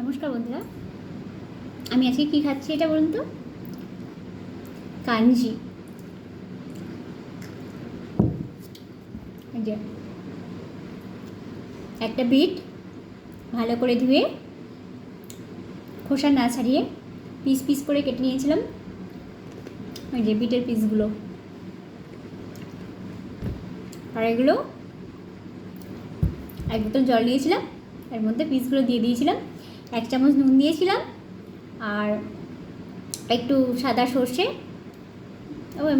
নমস্কার বন্ধুরা, আমি আজকে কি খাচ্ছি এটা বলুন তো। কাঞ্জি। এই যে একটা বিট ভালো করে ধুয়ে খোসা না ছাড়িয়ে পিস পিস করে কেটে নিয়েছিলাম। ওই যে বিটের পিসগুলো, আর এগুলো এক বোতল জল নিয়েছিলাম, এর মধ্যে পিসগুলো দিয়ে দিয়েছিলাম, 1 চামচ নুন দিয়েছিলাম, আর একটু সাদা সর্ষে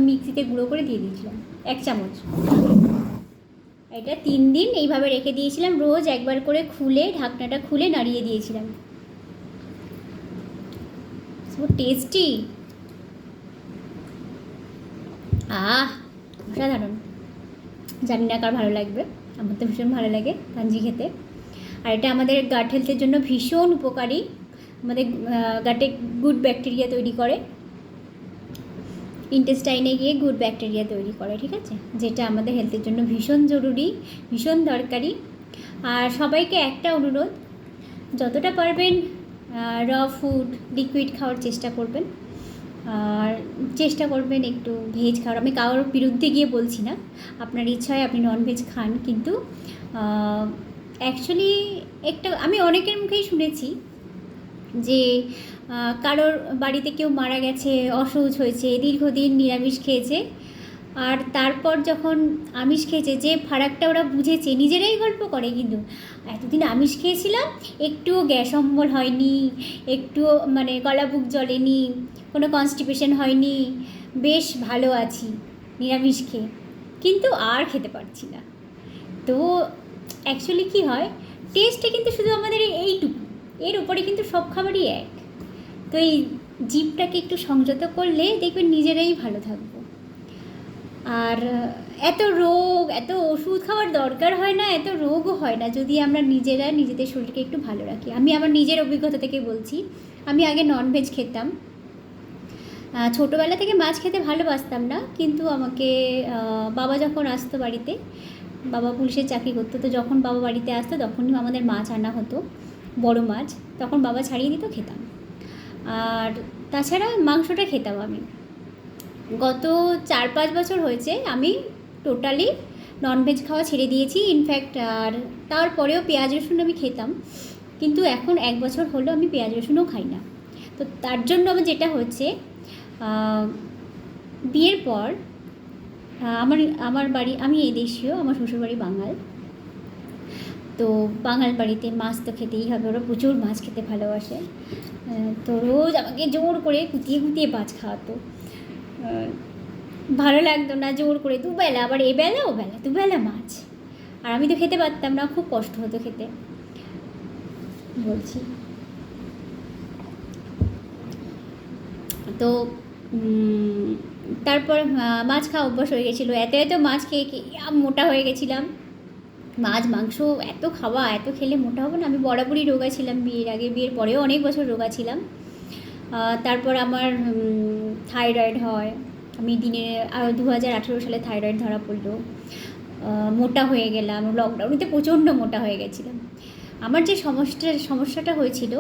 মিক্সিতে গুঁড়ো করে দিয়ে দিয়েছিলাম 1 চামচ। এটা 3 দিন এইভাবে রেখে দিয়েছিলাম, রোজ একবার করে খুলে ঢাকনাটা খুলে নাড়িয়ে দিয়েছিলাম। সো টেস্টি, অসাধারণ। জানি না কার ভালো লাগবে, আমার তো ভীষণ ভালো লাগে কাঞ্জি খেতে। আর এটা আমাদের গাট হেলথের জন্য ভীষণ উপকারী, আমাদের গাটে গুড ব্যাকটেরিয়া তৈরি করে, ইন্টেস্টাইনে গিয়ে গুড ব্যাকটেরিয়া তৈরি করে, ঠিক আছে, যেটা আমাদের হেলথের জন্য ভীষণ জরুরি, ভীষণ দরকারি। আর সবাইকে একটা অনুরোধ, যতটা পারবেন র ফুড লিকুইড খাওয়ার চেষ্টা করবেন, আর চেষ্টা করবেন একটু ভেজ খাওয়ার। আমি কারোর বিরুদ্ধে গিয়ে বলছি না, আপনার ইচ্ছা হয় আপনি ননভেজ খান, কিন্তু অ্যাকচুয়ালি একটা আমি অনেকের মুখেই শুনেছি যে কারোর বাড়িতে কেউ মারা গেছে, অসহ্য হয়েছে, দীর্ঘদিন নিরামিষ খেয়েছে, আর তারপর যখন আমিষ খেয়েছে, যে ফারাকটা ওরা বুঝেছে, নিজেরাই গল্প করে, কিন্তু এতদিন আমিষ খেয়েছিলাম, একটুও গ্যাস অম্বল হয়নি, একটুও মানে গলা বুক জ্বলেনি, কোনো কনস্টিপেশন হয়নি, বেশ ভালো আছি নিরামিষ খেয়ে, কিন্তু আর খেতে পারছি না। তো অ্যাকচুয়ালি কী হয়, টেস্টে কিন্তু শুধু আমাদের এইটুকু, এর উপরে কিন্তু সব খাবারই এক। তো এই জিভটাকে একটু সংযত করলে দেখবেন নিজেরাই ভালো থাকবো। আর এত রোগ, এত ওষুধ খাওয়ার দরকার হয় না, এত রোগও হয় না যদি আমরা নিজেরা নিজেদের শরীরকে একটু ভালো রাখি। আমি আমার নিজের অভিজ্ঞতা থেকে বলছি, আমি আগে ননভেজ খেতাম, ছোটোবেলা থেকে মাছ খেতে ভালোবাসতাম না, কিন্তু আমাকে বাবা যখন আসতো বাড়িতে, বাবা পুলিশের চাকরি করতো, তো যখন বাবা বাড়িতে আসতো তখনই আমাদের মাছ আনা হতো, বড় মাছ, তখন বাবা ছাড়িয়ে দিত, খেতাম। আর তাছাড়া মাংসটা খেতাম আমি। গত 4-5 বছর হয়েছে আমি টোটালি ননভেজ খাওয়া ছেড়ে দিয়েছি, ইনফ্যাক্ট আর তারপরেও পেঁয়াজ রসুন আমি খেতাম, কিন্তু এখন 1 বছর হলো আমি পেঁয়াজ রসুনও খাই না। তো তার জন্য আমার যেটা হচ্ছে, বিয়ের পর আমার বাড়ি, আমি এই দেশীয়, আমার শ্বশুরবাড়ি বাঙাল, তো বাঙাল বাড়িতে মাছ তো খেতেই হবে, ওরা প্রচুর মাছ খেতে ভালোবাসে, তো রোজ আমাকে জোর করে কুতিয়ে কুতিয়ে মাছ খাওয়াতো। ভালো লাগতো না, জোর করে দুবেলা, আবার এবেলা ওবেলা দুবেলা মাছ, আর আমি তো খেতে পারতাম না, খুব কষ্ট হতো খেতে, বলছি। তো তারপর মাছ খাওয়া অভ্যাস হয়ে গেছিলো, এত এত মাছ খেয়ে খেয়ে মোটা হয়ে গেছিলাম। মাছ মাংস এত খাওয়া, এত খেলে মোটা হবে না। আমি বরাবরই রোগা ছিলাম, বিয়ের আগে, বিয়ের পরেও অনেক বছর রোগা ছিলাম। তারপর আমার থাইরয়েড হয়, আমি দিনে 2018 সালে থাইরয়েড ধরা পড়লো, মোটা হয়ে গেলাম, লকডাউনেতে প্রচণ্ড মোটা হয়ে গেছিলাম। আমার যে সমস্যাটা হয়েছিল,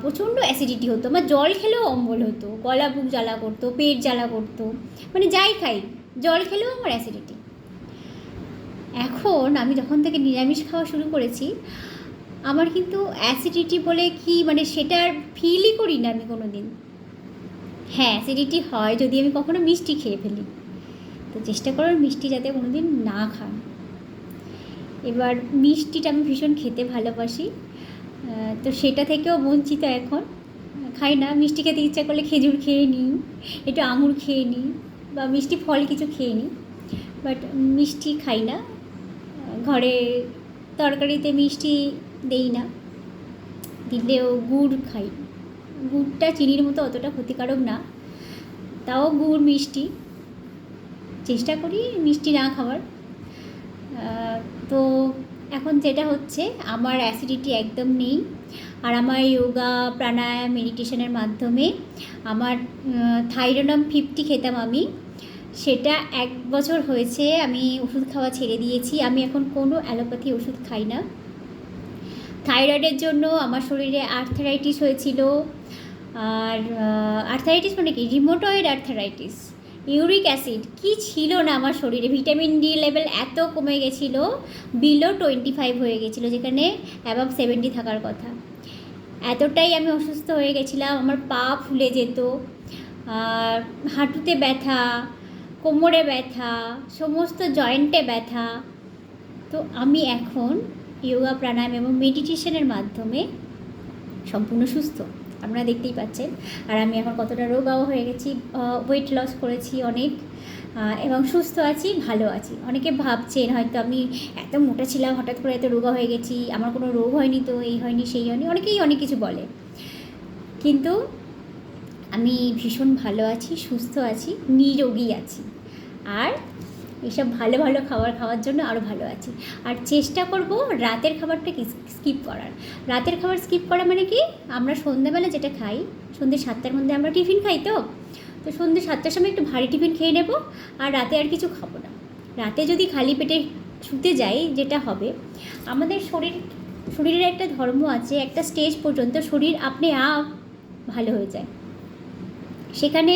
প্রচণ্ড অ্যাসিডিটি হতো, আমার জল খেলেও অম্বল হতো, গলা বুক জ্বালা করতো, পেট জ্বালা করতো, মানে যাই খাই জল খেলেও আমার অ্যাসিডিটি। এখন আমি যখন থেকে নিরামিষ খাওয়া শুরু করেছি, আমার কিন্তু অ্যাসিডিটি বলে কি, মানে সেটার ফিলই করি না আমি কোনো দিন। হ্যাঁ, অ্যাসিডিটি হয় যদি আমি কখনো মিষ্টি খেয়ে ফেলি, তো চেষ্টা করো মিষ্টি যাতে কোনো দিন না খান। এবার মিষ্টিটা আমি ভীষণ খেতে ভালোবাসি, তো সেটা থেকেও বঞ্চিত এখন, খাই না। মিষ্টি খেতে ইচ্ছা করলে খেজুর খেয়ে নিই, একটু আঙুর খেয়ে নিই, বা মিষ্টি ফল কিছু খেয়ে নিই, বাট মিষ্টি খাই না। ঘরে তরকারিতে মিষ্টি দেই না, দিলেও গুড় খাই। গুড়টা চিনির মতো অতটা ক্ষতিকারক না, তাও গুড় মিষ্টি চেষ্টা করি মিষ্টি না খাওয়ার। তো এখন যেটা হচ্ছে, আমার অ্যাসিডিটি একদম নেই, আর আমার যোগা প্রাণায়াম মেডিটেশনের মাধ্যমে আমার থাইরোনাম 50 খেতাম আমি, সেটা 1 বছর হয়েছে আমি ওষুধ খাওয়া ছেড়ে দিয়েছি। আমি এখন কোনো অ্যালোপ্যাথি ওষুধ খাই না। থাইরয়েডের জন্য আমার শরীরে আর্থারাইটিস হয়েছিল। আর আর্থারাইটিস মানে কি, রিউমাটয়েড আর্থারাইটিস। ইউরিক অ্যাসিড কি ছিল না আমার শরীরে, ভিটামিন ডি লেভেল এত কমে গেছিলো, বিলো 25 হয়ে গেছিলো, যেখানে অ্যাবাভ 70 থাকার কথা। এতটাই আমি অসুস্থ হয়ে গেছিলাম, আমার পা ফুলে যেত, আর হাঁটুতে ব্যথা, কোমরে ব্যথা, সমস্ত জয়েন্টে ব্যথা। তো আমি এখন যোগা, প্রাণায়াম এবং মেডিটেশনের মাধ্যমে সম্পূর্ণ সুস্থ, আপনারা দেখতেই পাচ্ছেন। আর আমি এখন কতটা রোগাও হয়ে গেছি, ওয়েট লস করেছি অনেক, এবং সুস্থ আছি, ভালো আছি। অনেকে ভাবছেন হয়তো আমি এত মোটা ছিলাম, হঠাৎ করে এত রোগা হয়ে গেছি, আমার কোনো রোগ হয়নি তো, এই হয়নি সেই হয়নি, অনেকেই অনেক কিছু বলে, কিন্তু আমি ভীষণ ভালো আছি, সুস্থ আছি, নিরোগী আছি। আর এইসব ভালো ভালো খাবার খাওয়ার জন্য আরও ভালো আছি। আর চেষ্টা করব রাতের খাবারটা স্কিপ করার। রাতের খাবার স্কিপ করা মানে কি, আমরা সন্ধ্যাবেলা যেটা খাই, সন্ধ্যে 7টার মধ্যে আমরা টিফিন খাই, তো সন্ধ্যে 7টার সময় একটু ভারী টিফিন খেয়ে নেব, আর রাতে আর কিছু খাবো না। রাতে যদি খালি পেটে শুতে যাই, যেটা হবে, আমাদের শরীরের একটা ধর্ম আছে, একটা স্টেজ পর্যন্ত শরীর আপনি ভালো হয়ে যায়। সেখানে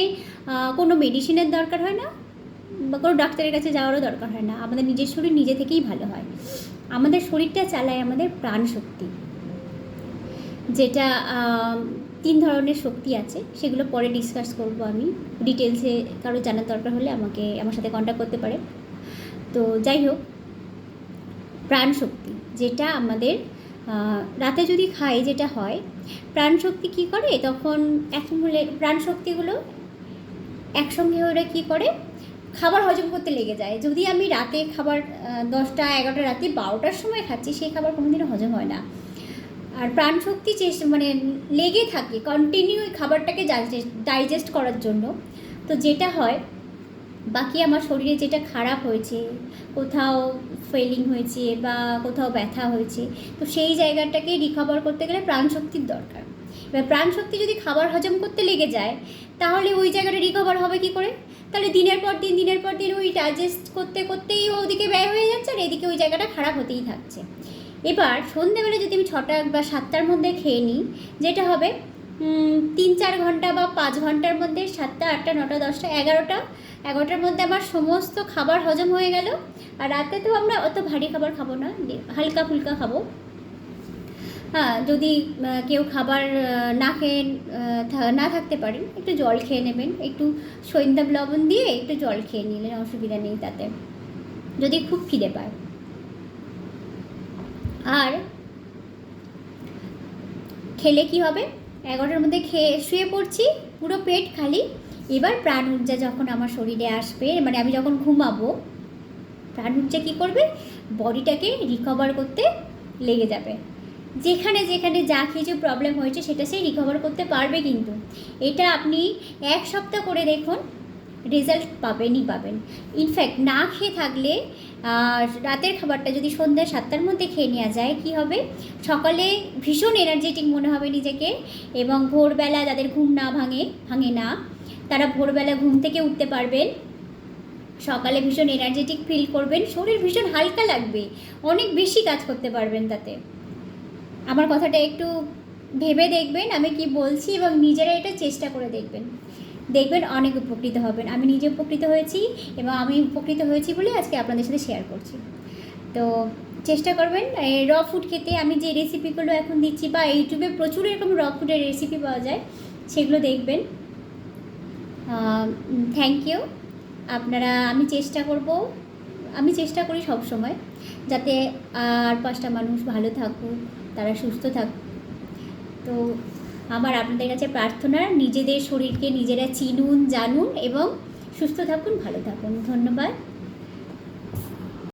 কোনো মেডিসিনের দরকার হয় না, বা কোনো ডাক্তারের কাছে যাওয়ারও দরকার হয় না, আমাদের নিজের শরীর নিজে থেকেই ভালো হয়। আমাদের শরীরটা চালায় আমাদের প্রাণ শক্তি, যেটা 3 ধরনের শক্তি আছে, সেগুলো পরে ডিসকাস করব আমি ডিটেলসে। কারো জানার দরকার হলে আমার সাথে কন্ট্যাক্ট করতে পারে। তো যাই হোক, প্রাণ শক্তি যেটা আমাদের রাতে যদি খাই, যেটা হয়, প্রাণ শক্তি কী করে, তখন প্রাণ শক্তিগুলো একসঙ্গে ওরা কী করে, খাবার হজম করতে লেগে যায়। যদি আমি রাতে খাবার 10টা 11টা, রাতে 12টার সময় খাচ্ছি, সেই খাবার কোনোদিনও হজম হয় না। আর প্রাণশক্তি লেগে থাকে কন্টিনিউ ওই খাবারটাকে ডাইজেস্ট করার জন্য। তো যেটা হয়, বাকি আমার শরীরে যেটা খারাপ হয়েছে, কোথাও ফেলিং হয়েছে বা কোথাও ব্যথা হয়েছে, তো সেই জায়গাটাকে রিকভার করতে গেলে প্রাণশক্তির দরকার। এবার প্রাণশক্তি যদি খাবার হজম করতে লেগে যায়, তাহলে ওই জায়গাটা রিকভার হবে কী করে? তাহলে দিনের পর দিন ওই ডাইজেস্ট করতে করতেই ওদিকে ব্যয় হয়ে যাচ্ছে, আর এদিকে ওই জায়গাটা খারাপ হতেই থাকছে। এবার সন্ধ্যেবেলা যদি আমি 6টা বা 7টার মধ্যে খেয়ে নিই, যেটা হবে 3-4 ঘন্টা বা 5 ঘন্টার মধ্যে 7টা 8টা 9টা 10টা 11টার মধ্যে আমার সমস্ত খাবার হজম হয়ে গেল। আর রাতে তো আমরা অত ভারী খাবার খাবো না, হালকা ফুলকা খাবো। হ্যাঁ, যদি কেউ খাবার না খেয়ে না থাকতে পারেন, একটু জল খেয়ে নেবেন, একটু সৈন্দাব লবণ দিয়ে একটু জল খেয়ে নিলেন, অসুবিধা নেই তাতে, যদি খুব খিদে পায়। আর খেলে কি হবে, 11টার মধ্যে খেয়ে শুয়ে পড়ছি, পুরো পেট খালি। এবার প্রাণ ঊর্জা যখন আমার শরীরে আসবে, মানে আমি যখন ঘুমাবো, প্রাণ ঊর্জা কী করবে, বডিটাকে রিকভার করতে লেগে যাবে। যেখানে যেখানে যা কিছু প্রবলেম হয়েছে সেটা সে রিকভার করতে পারবে। কিন্তু এটা আপনি 1 সপ্তাহ করে দেখুন, রেজাল্ট পাবেন। ইনফ্যাক্ট না খেয়ে থাকলে রাতের খাবারটা যদি সন্ধ্যা 7টার মধ্যে খেয়ে নেওয়া যায়, কি হবে, সকালে ভীষণ এনার্জেটিক মনে হবে নিজেকে। এবং ভোরবেলা যাদের ঘুম না ভাঙে না, তারা ভোরবেলা ঘুম থেকে উঠতে পারবেন, সকালে ভীষণ এনার্জেটিক ফিল করবেন, শরীর ভীষণ হালকা লাগবে, অনেক বেশি কাজ করতে পারবেন তাতে। আমার কথাটা একটু ভেবে দেখবেন আমি কি বলছি, এবং নিজেরা এটা চেষ্টা করে দেখবেন অনেক উপকৃত হবেন। আমি নিজে উপকৃত হয়েছি, এবং আমি উপকৃত হয়েছি বলে আজকে আপনাদের সাথে শেয়ার করছি। তো চেষ্টা করবেন র ফুড খেতে। আমি যে রেসিপিগুলো এখন দিচ্ছি, বা ইউটিউবে প্রচুর এরকম র ফুডের রেসিপি পাওয়া যায়, সেগুলো দেখবেন। Thank you. আমি চেষ্টা করি সব সময় যাতে আর 5টা মানুষ ভালো থাকুক, তারা সুস্থ থাকুক। তো আমার আপনাদের কাছে প্রার্থনা, নিজেদের শরীরকে নিজেরা চিনুন, জানুন এবং সুস্থ থাকুন, ভালো থাকুন। ধন্যবাদ।